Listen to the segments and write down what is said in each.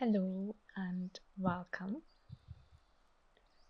Hello and welcome.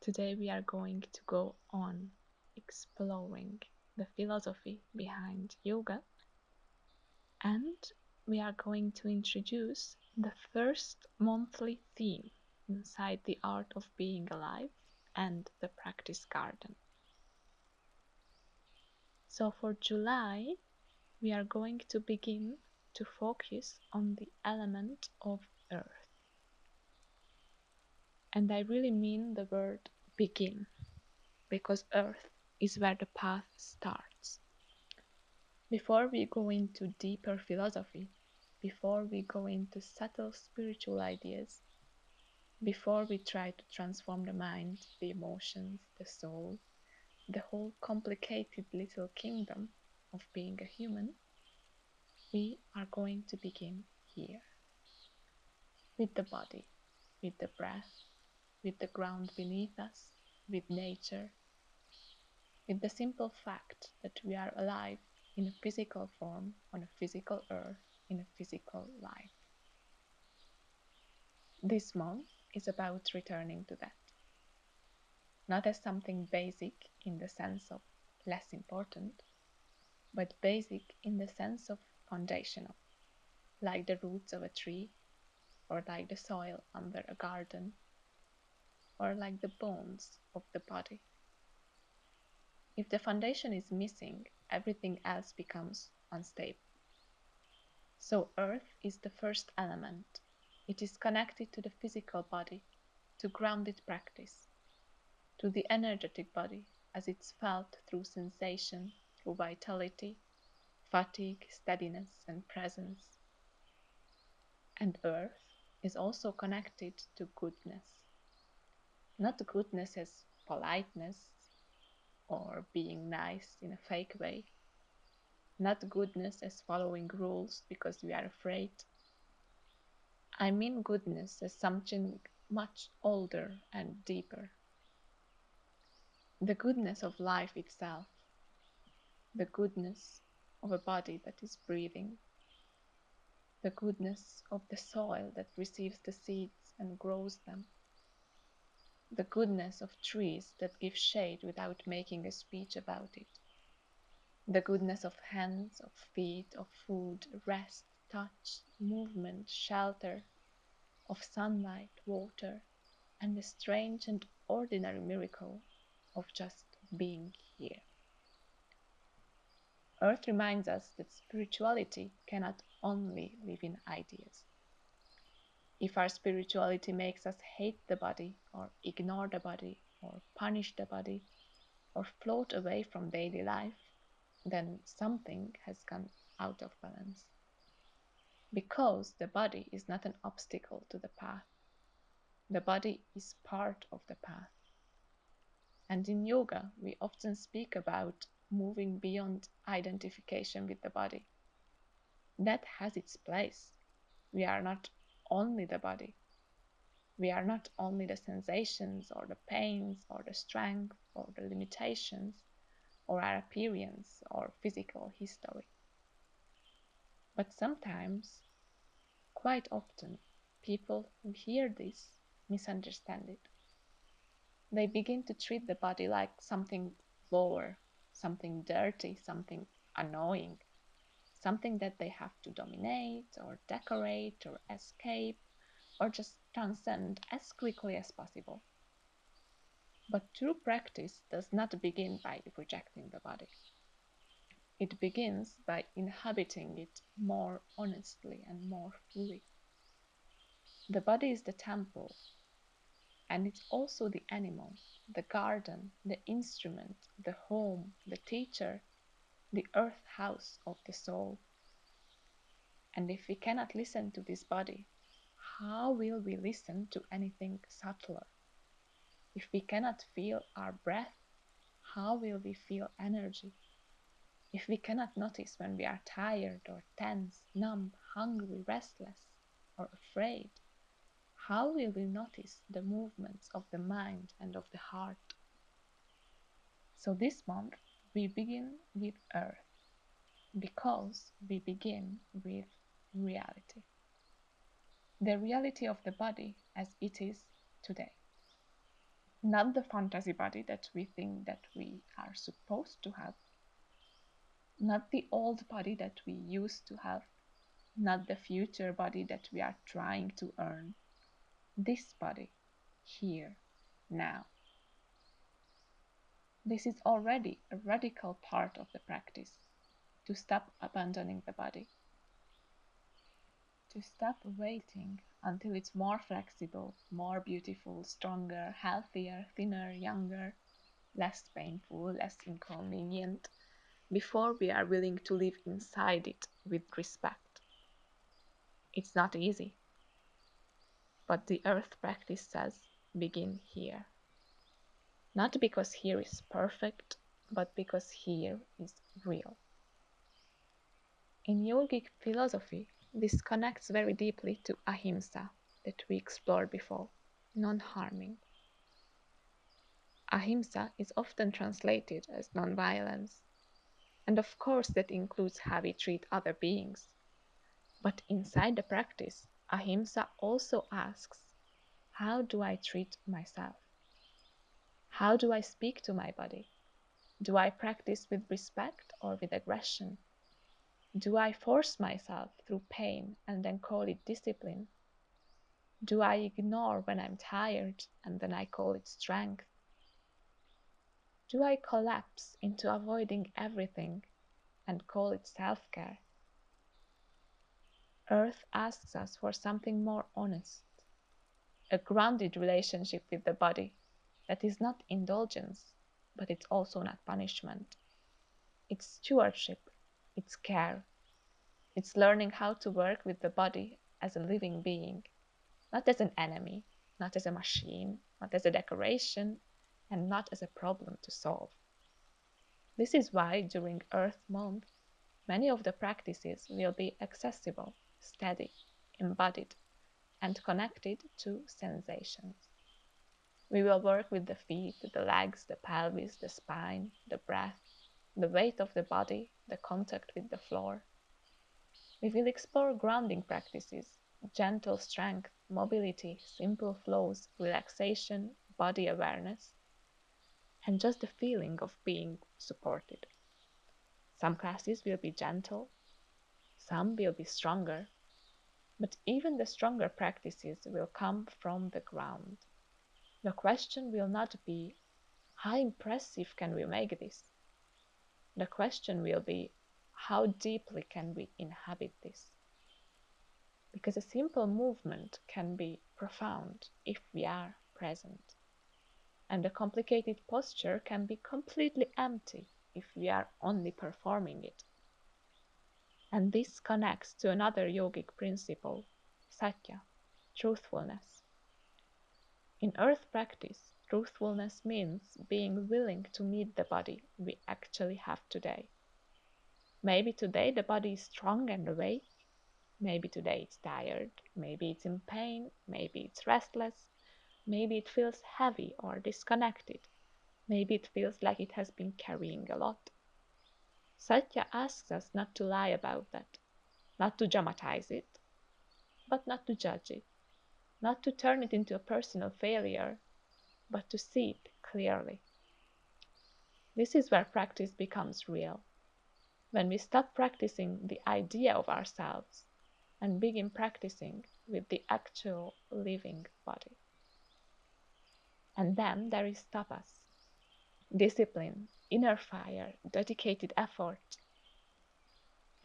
Today we are going to go on exploring the philosophy behind yoga, and we are going to introduce the first monthly theme inside the art of being alive and the practice garden. So for July, we are going to begin to focus on the element of earth. And I really mean the word begin, because earth is where the path starts. Before we go into deeper philosophy, before we go into subtle spiritual ideas, before we try to transform the mind, the emotions, the soul, the whole complicated little kingdom of being a human, we are going to begin here with the body, with the breath, with the ground beneath us, with nature, with the simple fact that we are alive in a physical form on a physical earth in a physical life. This month is about returning to that, not as something basic in the sense of less important, but basic in the sense of foundational, like the roots of a tree, or like the soil under a garden, or like the bones of the body. If the foundation is missing, everything else becomes unstable. So earth is the first element. It is connected to the physical body, to grounded practice, to the energetic body as it's felt through sensation, through vitality, fatigue, steadiness, and presence. And earth is also connected to goodness. Not goodness as politeness or being nice in a fake way. Not goodness as following rules because we are afraid. I mean goodness as something much older and deeper. The goodness of life itself, the goodness of a body that is breathing, the goodness of the soil that receives the seeds and grows them, the goodness of trees that give shade without making a speech about it, the goodness of hands, of feet, of food, rest, touch, movement, shelter, of sunlight, water, and the strange and ordinary miracle of just being here. Earth reminds us that spirituality cannot only live in ideas. If our spirituality makes us hate the body, or ignore the body, or punish the body, or float away from daily life, then something has gone out of balance. Because the body is not an obstacle to the path, the body is part of the path. And in yoga, we often speak about moving beyond identification with the body. That has its place. We are not only the body. We are not only the sensations or the pains or the strength or the limitations or our appearance or physical history. But sometimes, quite often, people who hear this misunderstand it. They begin to treat the body like something lower, something dirty, something annoying, something that they have to dominate or decorate or escape or just transcend as quickly as possible. But true practice does not begin by rejecting the body. It begins by inhabiting it more honestly and more fully. The body is the temple, and it's also the animal, the garden, the instrument, the home, the teacher, the earth house of the soul. And if we cannot listen to this body, how will we listen to anything subtler? If we cannot feel our breath, how will we feel energy? If we cannot notice when we are tired or tense, numb, hungry, restless, or afraid, how will we notice the movements of the mind and of the heart? So this month we begin with Earth because we begin with reality. the reality of the body as it is today. Not the fantasy body that we think that we are supposed to have, not the old body that we used to have, not the future body that we are trying to earn. This body, here, now. This is already a radical part of the practice, to stop abandoning the body, to stop waiting until it's more flexible, more beautiful, stronger, healthier, thinner, younger, less painful, less inconvenient, before we are willing to live inside it with respect. It's not easy, but the earth practice says begin here. Not because here is perfect, but because here is real. In yogic philosophy, this connects very deeply to ahimsa that we explored before, non-harming. Ahimsa is often translated as non-violence, and of course that includes how we treat other beings. But inside the practice, ahimsa also asks, how do I treat myself? How do I speak to my body? Do I practice with respect or with aggression? Do I force myself through pain and then call it discipline? Do I ignore when I'm tired and then I call it strength? Do I collapse into avoiding everything and call it self-care? Earth asks us for something more honest, a grounded relationship with the body that is not indulgence, but it's also not punishment. It's stewardship, it's care, it's learning how to work with the body as a living being, not as an enemy, not as a machine, not as a decoration, and not as a problem to solve. This is why during Earth Month, many of the practices will be accessible, steady, embodied, and connected to sensations. We will work with the feet, the legs, the pelvis, the spine, the breath, the weight of the body, the contact with the floor. We will explore grounding practices, gentle strength, mobility, simple flows, relaxation, body awareness, and just the feeling of being supported. Some classes will be gentle, some will be stronger, but even the stronger practices will come from the ground. The question will not be, how impressive can we make this? The question will be, how deeply can we inhabit this? Because a simple movement can be profound if we are present, and a complicated posture can be completely empty if we are only performing it. And this connects to another yogic principle, satya, truthfulness. In earth practice, truthfulness means being willing to meet the body we actually have today. Maybe today the body is strong and awake, maybe today it's tired, maybe it's in pain, maybe it's restless, maybe it feels heavy or disconnected, maybe it feels like it has been carrying a lot. Satya asks us not to lie about that, not to dramatize it, but not to judge it, not to turn it into a personal failure, but to see it clearly. This is where practice becomes real, when we stop practicing the idea of ourselves and begin practicing with the actual living body. And then there is tapas, discipline, inner fire, dedicated effort.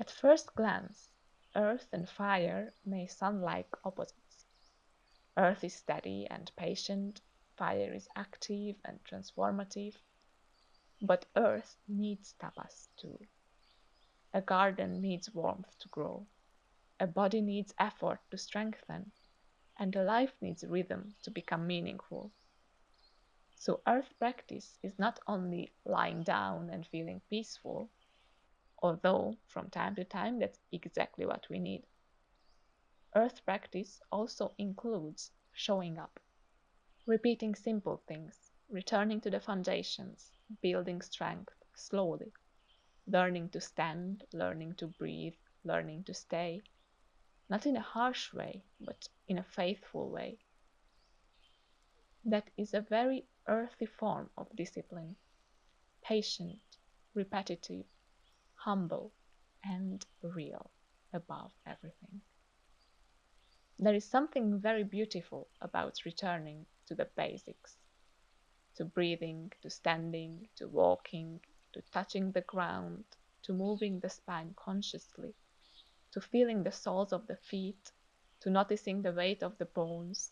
At first glance, earth and fire may sound like opposites. Earth is steady and patient, fire is active and transformative, but earth needs tapas too. A garden needs warmth to grow, a body needs effort to strengthen, and a life needs rhythm to become meaningful. So, earth practice is not only lying down and feeling peaceful, although from time to time that's exactly what we need. Earth practice also includes showing up, repeating simple things, returning to the foundations, building strength slowly, learning to stand, learning to breathe, learning to stay, not in a harsh way, but in a faithful way. That is a very earthy form of discipline, patient, repetitive, humble, and real above everything. There is something very beautiful about returning to the basics, to breathing, to standing, to walking, to touching the ground, to moving the spine consciously, to feeling the soles of the feet, to noticing the weight of the bones,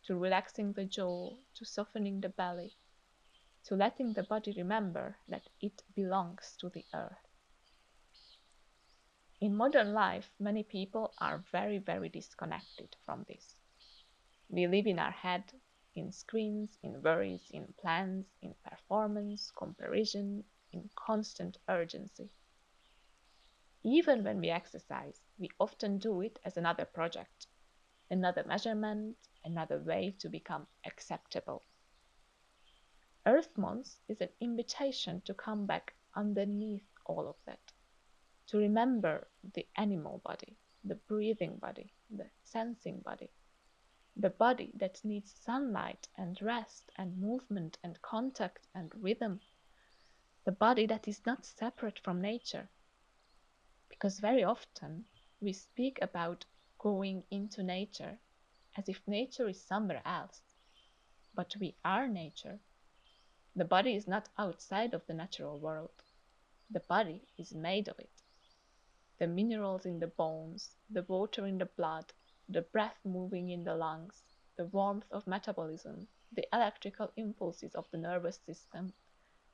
to relaxing the jaw, to softening the belly, to letting the body remember that it belongs to the earth. In modern life, many people are very, very disconnected from this. We live in our head, in screens, in worries, in plans, in performance, comparison, in constant urgency. Even when we exercise, we often do it as another project, another measurement, another way to become acceptable. Earth Month is an invitation to come back underneath all of that, to remember the animal body, the breathing body, the sensing body, the body that needs sunlight and rest and movement and contact and rhythm, the body that is not separate from nature. Because very often we speak about going into nature as if nature is somewhere else, but we are nature. The body is not outside of the natural world. The body is made of it. The minerals in the bones, the water in the blood, the breath moving in the lungs, the warmth of metabolism, the electrical impulses of the nervous system,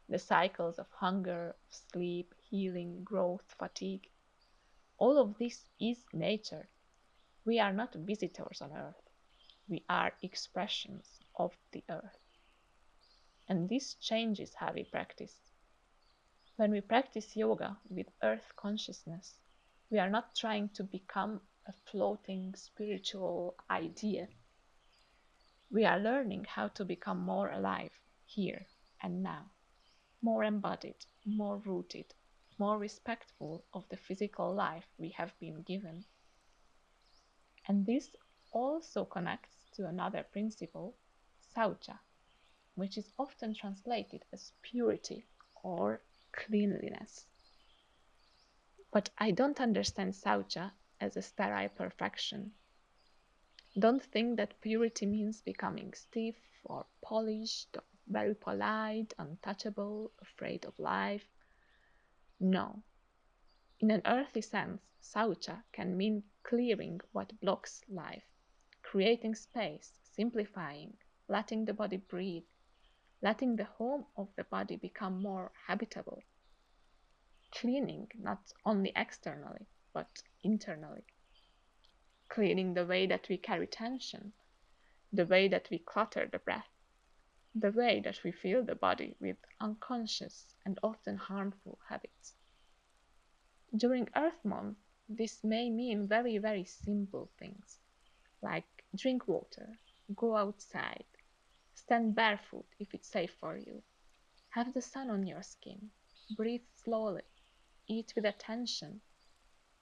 the cycles of hunger, of sleep, healing, growth, fatigue. All of this is nature. We are not visitors on earth. We are expressions of the earth. And this changes how we practice. When we practice yoga with earth consciousness, we are not trying to become a floating spiritual idea. We are learning how to become more alive here and now, more embodied, more rooted, more respectful of the physical life we have been given. And this also connects to another principle, saucha, which is often translated as purity or cleanliness. But I don't understand saucha as a sterile perfection. Don't think that purity means becoming stiff or polished or very polite, untouchable, afraid of life. No. In an earthy sense, saucha can mean clearing what blocks life, creating space, simplifying, letting the body breathe, letting the home of the body become more habitable, cleaning not only externally, but internally, cleaning the way that we carry tension, the way that we clutter the breath, the way that we fill the body with unconscious and often harmful habits. During Earth Month, this may mean very, very simple things like drink water, go outside, stand barefoot if it's safe for you, have the sun on your skin, breathe slowly, eat with attention,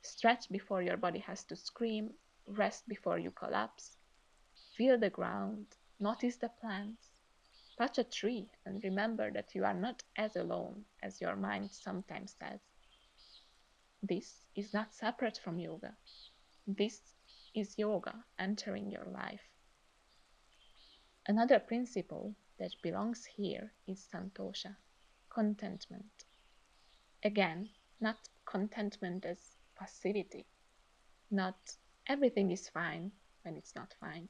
stretch before your body has to scream, rest before you collapse, feel the ground, notice the plants, touch a tree, and remember that you are not as alone as your mind sometimes says. This is not separate from yoga. This is yoga entering your life. Another principle that belongs here is santosha, contentment. Again, not contentment as passivity, not everything is fine when it's not fine,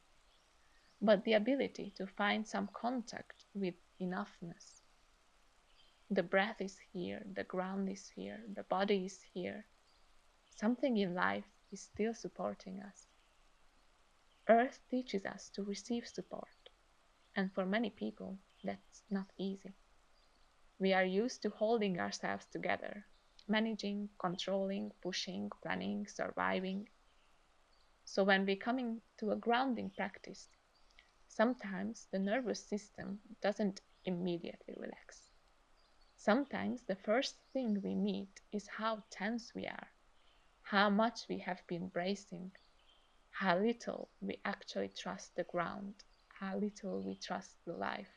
but the ability to find some contact with enoughness. The breath is here, the ground is here, the body is here. Something in life is still supporting us. Earth teaches us to receive support, and for many people, that's not easy. We are used to holding ourselves together, managing, controlling, pushing, planning, surviving. So when we come into a grounding practice, sometimes the nervous system doesn't immediately relax. Sometimes the first thing we meet is how tense we are, how much we have been bracing. how little we actually trust the ground, how little we trust the life.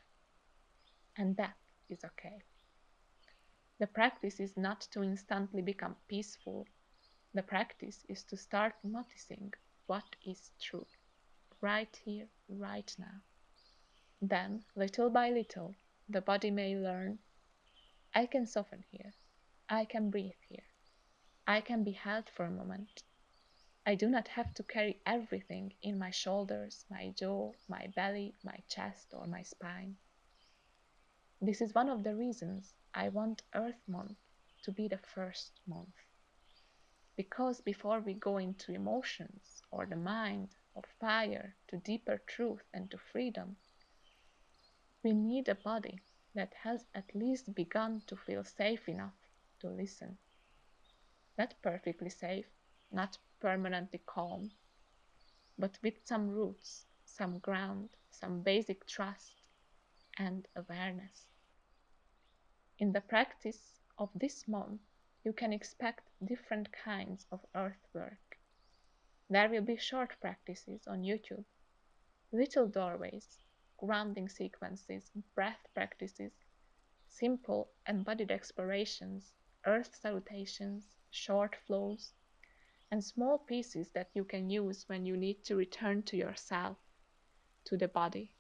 And that is okay. The practice is not to instantly become peaceful. The practice is to start noticing what is true, right here, right now. Then, little by little, the body may learn, I can soften here, I can breathe here, I can be held for a moment. I do not have to carry everything in my shoulders, my jaw, my belly, my chest, or my spine. This is one of the reasons I want Earth Month to be the first month. Because before we go into emotions or the mind, of fire, to deeper truth and to freedom, we need a body that has at least begun to feel safe enough to listen. Not perfectly safe, not permanently calm, but with some roots, some ground, some basic trust and awareness. In the practice of this month, you can expect different kinds of earth work. There will be short practices on YouTube, little doorways, grounding sequences, breath practices, simple embodied explorations, earth salutations, short flows, and small pieces that you can use when you need to return to yourself, to the body,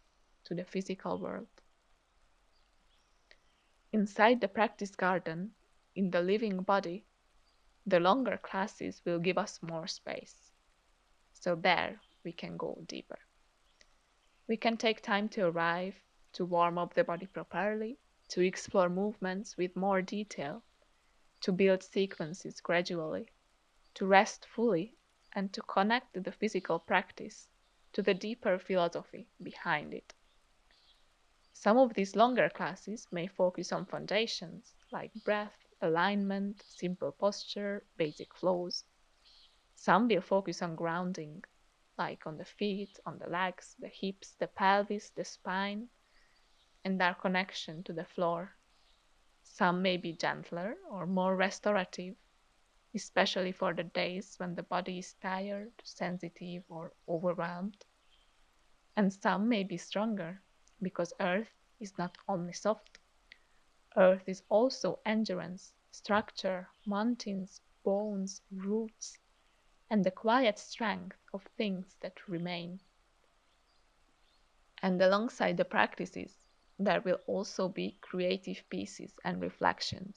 to the physical world. Inside the practice garden, in the living body, the longer classes will give us more space. So there we can go deeper. We can take time to arrive, to warm up the body properly, to explore movements with more detail, to build sequences gradually, to rest fully, and to connect the physical practice to the deeper philosophy behind it. Some of these longer classes may focus on foundations like breath, alignment, simple posture, basic flows. Some will focus on grounding, like on the feet, on the legs, the hips, the pelvis, the spine, and their connection to the floor. Some may be gentler or more restorative, especially for the days when the body is tired, sensitive, or overwhelmed. And some may be stronger, because earth is not only soft, earth is also endurance, structure, mountains, bones, roots, and the quiet strength of things that remain. And alongside the practices, there will also be creative pieces and reflections,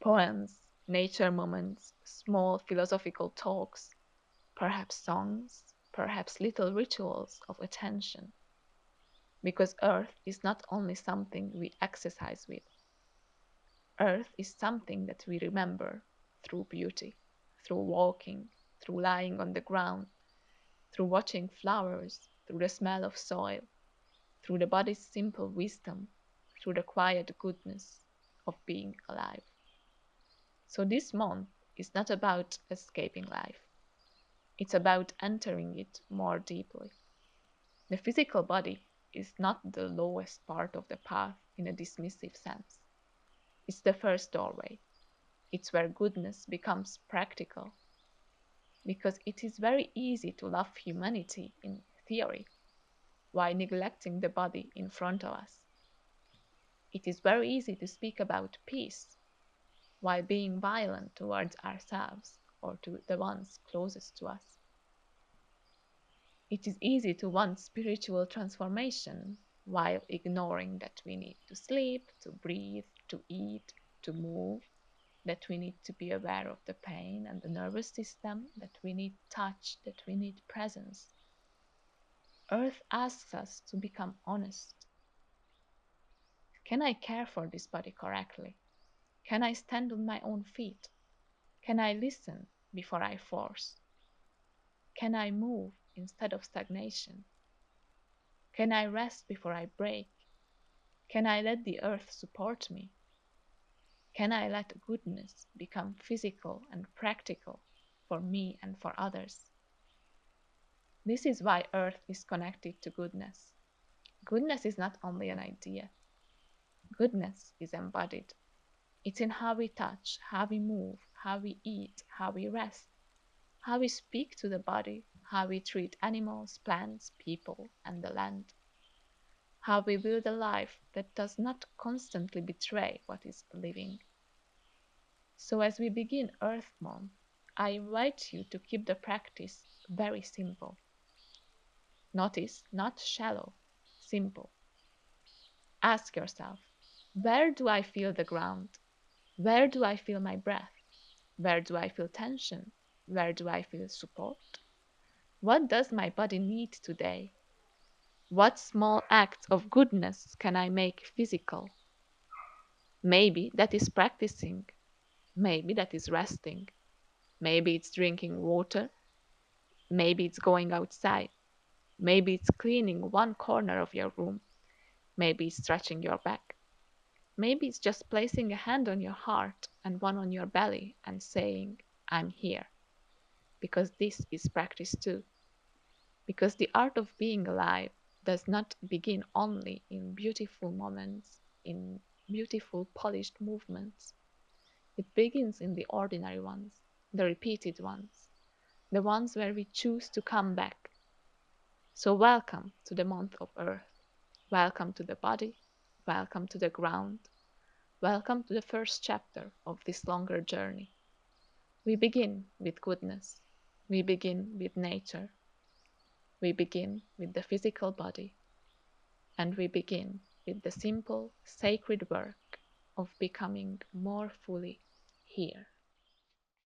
poems, nature moments, small philosophical talks, perhaps songs, perhaps little rituals of attention. Because earth is not only something we exercise with, earth is something that we remember through beauty, through walking, through lying on the ground, through watching flowers, through the smell of soil, through the body's simple wisdom, through the quiet goodness of being alive. So this month is not about escaping life. It's about entering it more deeply. The physical body is not the lowest part of the path in a dismissive sense. It's the first doorway. It's where goodness becomes practical, because it is very easy to love humanity in theory while neglecting the body in front of us. It is very easy to speak about peace while being violent towards ourselves or to the ones closest to us. It is easy to want spiritual transformation while ignoring that we need to sleep, to breathe, to eat, to move, that we need to be aware of the pain and the nervous system, that we need touch, that we need presence. Earth asks us to become honest. Can I care for this body correctly? Can I stand on my own feet? Can I listen before I force? Can I move instead of stagnation? Can I rest before I break? Can I let the earth support me? Can I let goodness become physical and practical for me and for others? This is why earth is connected to goodness. Goodness is not only an idea, goodness is embodied. It's in how we touch, how we move, how we eat, how we rest, how we speak to the body, how we treat animals, plants, people, and the land, how we build a life that does not constantly betray what is living. So, as we begin Earth Month, I invite you to keep the practice very simple. Notice, not shallow, simple. Ask yourself, where do I feel the ground? Where do I feel my breath? Where do I feel tension? Where do I feel support? What does my body need today? What small acts of goodness can I make physical? Maybe that is practicing. Maybe that is resting. Maybe it's drinking water. Maybe it's going outside. Maybe it's cleaning one corner of your room. Maybe it's stretching your back. Maybe it's just placing a hand on your heart and one on your belly and saying, I'm here. Because this is practice too. Because the art of being alive does not begin only in beautiful moments, in beautiful polished movements. It begins in the ordinary ones, the repeated ones, the ones where we choose to come back. So, welcome to the month of Earth. Welcome to the body. Welcome to the ground. Welcome to the first chapter of this longer journey. We begin with goodness. We begin with nature. We begin with the physical body. And we begin with the simple, sacred work of becoming more fully here.